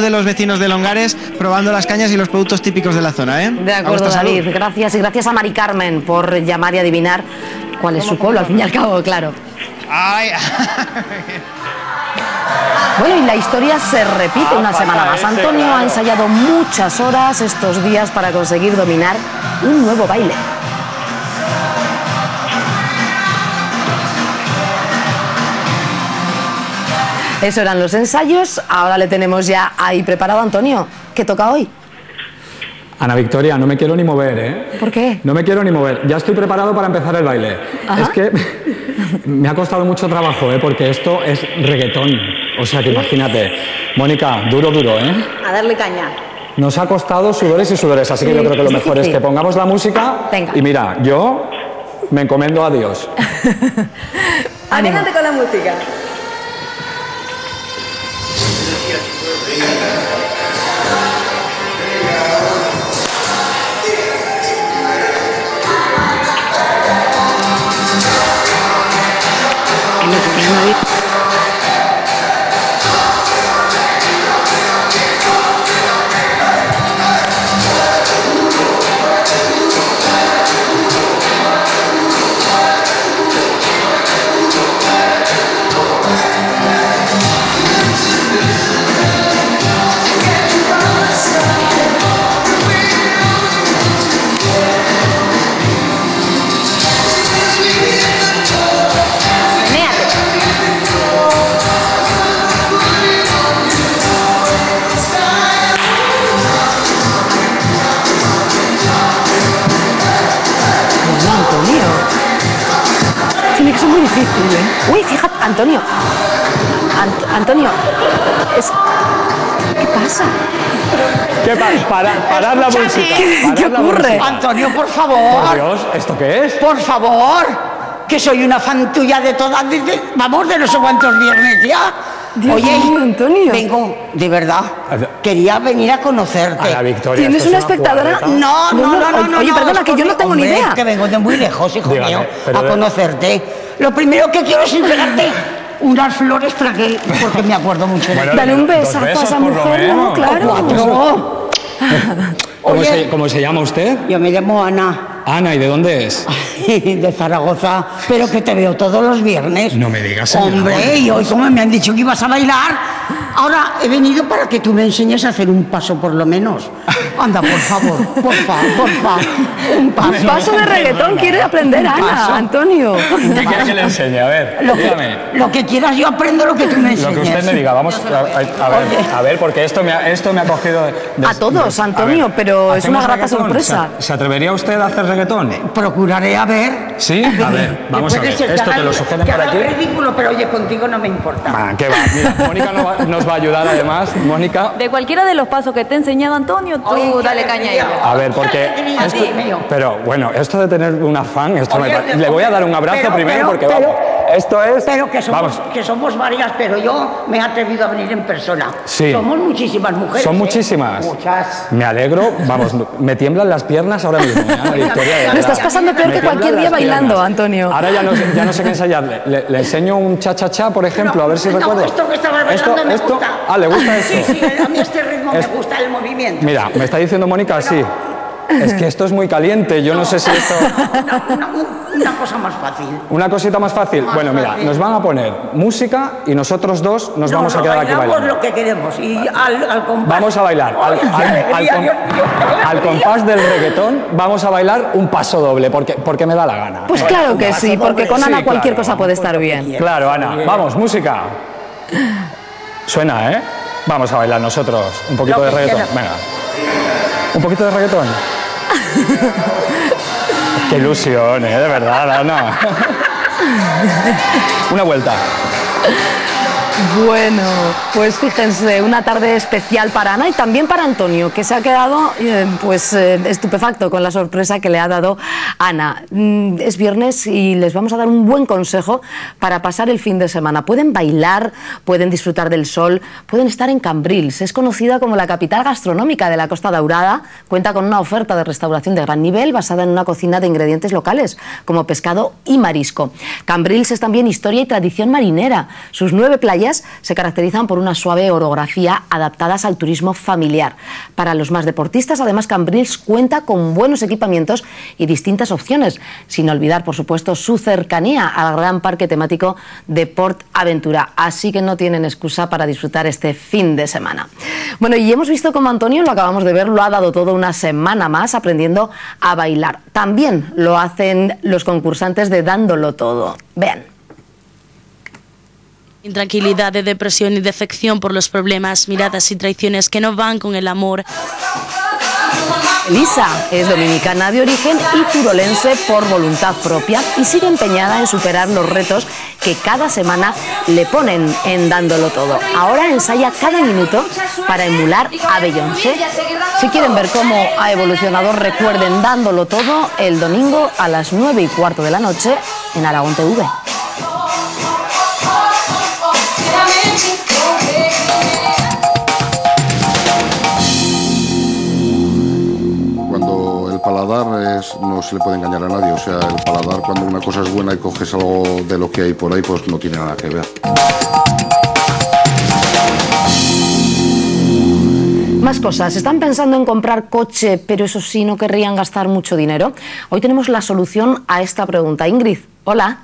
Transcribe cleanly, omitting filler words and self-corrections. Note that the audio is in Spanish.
de los vecinos de Longares probando las cañas y los productos típicos de la zona, ¿eh? De acuerdo, David. Gracias, y gracias a Mari Carmen por llamar y adivinar cuál es su pueblo, al fin y al cabo, claro. Ay. Bueno, y la historia se repite una semana más. Antonio ha ensayado muchas horas estos días para conseguir dominar un nuevo baile. Eso eran los ensayos, ahora le tenemos ya ahí preparado. Antonio, ¿qué toca hoy? Ana Victoria, no me quiero ni mover, ¿eh? ¿Por qué? No me quiero ni mover, ya estoy preparado para empezar el baile. Ajá. Es que me ha costado mucho trabajo, ¿eh? Porque esto es reggaetón, o sea que imagínate. Mónica, duro, ¿eh? A darle caña. Nos ha costado sudores y sudores, así que yo creo que lo mejor es que pongamos la música. Venga. Y mira, yo me encomiendo a Dios. Anímate con la música. Tiene que ser muy difícil, ¿eh? Uy, fíjate, Antonio. Antonio, ¿qué pasa? ¿Qué pasa? Parad la música. ¿Qué ocurre? Antonio, por favor. Por Dios, ¿esto qué es? Por favor. Que soy una fan tuya de todas, vamos, de no sé cuántos viernes ya. Dios Oye, mío, Antonio. vengo, de verdad, quería venir a conocerte. Ana Victoria, ¿Tienes una espectadora? No. Oye, perdona, que yo no tengo ni idea. Es que vengo de muy lejos, hijo Dígame, mío, pero a conocerte. Lo primero que quiero es entregarte unas flores para que, porque me acuerdo mucho de ti. Bueno, Dale un dos besazo a besos, esa por lo mujer, ¿no? menos. Claro. Cuatro. Oye, ¿Cómo se llama usted? yo me llamo Ana. Ana, ¿y de dónde es? De Zaragoza, pero que te veo todos los viernes. No me digas, señora. Hombre, y hoy como me han dicho que ibas a bailar, ahora he venido para que tú me enseñes a hacer un paso por lo menos. Anda, por favor, porfa, un paso. Un paso de reggaetón quiere aprender Ana, Antonio. ¿Qué quiere que le enseñe? A ver, dígame. Lo que quieras, yo aprendo lo que tú me enseñes. Lo que usted me diga, vamos a ver, porque esto me ha cogido... A todos, Antonio, pero es una grata sorpresa. ¿Se atrevería usted a hacer reggaetón? Procuraré a ver. ¿Sí? A ver, vamos a ver. Esto te lo sugieren por aquí. Es ridículo, pero oye, contigo no me importa. ¿Qué va? Mira, Mónica nos va a ayudar además. Mónica. De cualquiera de los pasos que te he enseñado, Antonio, tú Oye, dale caña a ella. A ver, porque... Pero bueno, esto de tener una fan, le voy a dar un abrazo primero porque vamos. Esto es... Pero que somos varias, pero yo me he atrevido a venir en persona. Sí. Somos muchísimas mujeres. Son muchísimas. Muchas. Me alegro, vamos, me tiemblan las piernas ahora mismo. Victoria, Lo estás pasando peor que cualquier día bailando, Antonio. Ahora ya no sé qué ensayarle. Le enseño un cha-cha-cha, por ejemplo, a ver si recuerdo. Esto que estabas bailando me gusta. Ah, ¿le gusta eso? Sí, a mí este ritmo me gusta, el movimiento. Mira, me está diciendo Mónica, sí. Es que esto es muy caliente, yo no sé si esto... Una cosa más fácil. ¿Una cosita más fácil? Bueno, mira, nos van a poner música y nosotros dos nos vamos a quedar aquí bailando. Lo que queremos y al compás. Vamos a bailar. Al compás del reggaetón vamos a bailar un paso doble, porque me da la gana. Pues claro que sí, porque con Ana cualquier cosa puede estar bien. Claro, Ana. Vamos, música. Suena, ¿eh? Vamos a bailar nosotros un poquito de reggaetón. Venga. Un poquito de reggaetón. Qué ilusión, de verdad, Ana. Una vuelta. Bueno, pues fíjense, una tarde especial para Ana y también para Antonio, que se ha quedado estupefacto con la sorpresa que le ha dado Ana. Es viernes y les vamos a dar un buen consejo para pasar el fin de semana. Pueden bailar, pueden disfrutar del sol, pueden estar en Cambrils. Es conocida como la capital gastronómica de la Costa Daurada. Cuenta con una oferta de restauración de gran nivel basada en una cocina de ingredientes locales, como pescado y marisco. Cambrils es también historia y tradición marinera. Sus 9 playas playas se caracterizan por una suave orografía adaptadas al turismo familiar. Para los más deportistas, además, Cambrils cuenta con buenos equipamientos y distintas opciones, sin olvidar, por supuesto, su cercanía al gran parque temático de Port Aventura. Así que no tienen excusa para disfrutar este fin de semana. Bueno, y hemos visto cómo Antonio, lo acabamos de ver, lo ha dado todo una semana más aprendiendo a bailar. También lo hacen los concursantes de Dándolo Todo. Vean. Intranquilidad, de depresión y defección por los problemas, miradas y traiciones que no van con el amor. Elisa es dominicana de origen y turolense por voluntad propia y sigue empeñada en superar los retos que cada semana le ponen en Dándolo Todo. Ahora ensaya cada minuto para emular a Beyoncé. Si quieren ver cómo ha evolucionado, recuerden Dándolo Todo el domingo a las 9:15 de la noche en Aragón TV. El paladar no se le puede engañar a nadie, o sea, el paladar, cuando una cosa es buena y coges algo de lo que hay por ahí, pues no tiene nada que ver. Más cosas. ¿Están pensando en comprar coche, pero eso sí, no querrían gastar mucho dinero? Hoy tenemos la solución a esta pregunta. Ingrid, hola.